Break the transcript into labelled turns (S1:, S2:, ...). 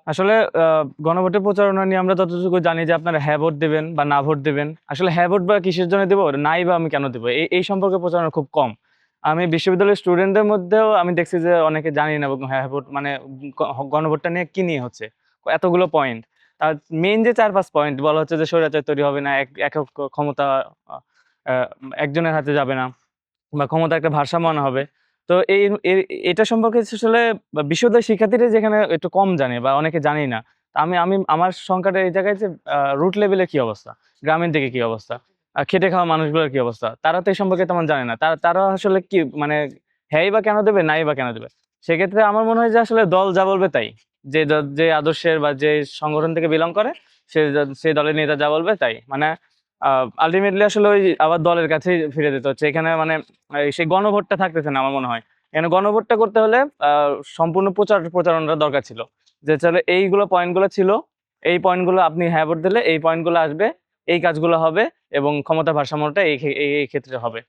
S1: আসলে গণভোটের প্রচারণা নিয়ে আমরা যতটুকু জানি যে আপনারা হ্যাঁ ভোট দেবেন বা না ভোট দেবেন। আসলে হ্যাঁ ভোট বা কিসের জন্য দেব, নাই বা আমি কেন দেব? এই সম্পর্কে প্রচারণা খুব কম। আমি বিশ্ববিদ্যালয়ের স্টুডেন্টদের মধ্যেও আমি দেখছি যে অনেকে জানি না এবং হ্যাঁ ভোট মানে গ গণভোটটা নিয়ে কি নিয়ে হচ্ছে? এতগুলো পয়েন্ট। আর মেইন যে ৪-৫ পয়েন্ট বলা হচ্ছে যে স্বৈরাচার তৈরি হবে না, একক ক্ষমতা আ আ একজনের হাতে যাবে না। বা ক্ষমতার একটা ভারসাম্য আনা হবে। তো এটা সম্পর্কে আসলে বিশ্ববিদ্যালয়ের শিক্ষার্থীরা যেখানে একটু কম জানে বা অনেকে জানেই না। আমি আমি আমার শঙ্কাটা এই জায়গায় যে রুট লেভেলে কি অবস্থা? গ্রামের দিকে কি অবস্থা? খেটে খাওয়া মানুষগুলোর কি অবস্থা? তারা তো এই সম্পর্কে তেমন জানে না। তারা আসলে কি মানে হ্যাঁই বা কেন দেবে? নাই বা কেন দেবে? সেক্ষেত্রে আমার মনে হয় যে আসলে দল যা বলবে তাই। যে আদর্শের বা যে সংগঠন থেকে বিলং করে সেই দলের নেতা যা বলবে তাই। মানে আ আল্টিমেটলি আসলে ওই আবার দলের কাছেই ফিরে যেতে হচ্ছে। এখানে মানে সেই গণভোটটা থাকতেছে না আমার মনে হয়। এখানে গণভোটটা করতে হলে সম্পূর্ণ প্রচারণার দরকার ছিল। যে আসলে এইগুলো পয়েন্টগুলো ছিল। এই পয়েন্টগুলো আপনি হ্যাঁ ভোট দিলে এই পয়েন্টগুলো আসবে, এই কাজগুলো হবে এবং ক্ষমতা ভারসাম্যটা এই ক্ষেত্রে হবে।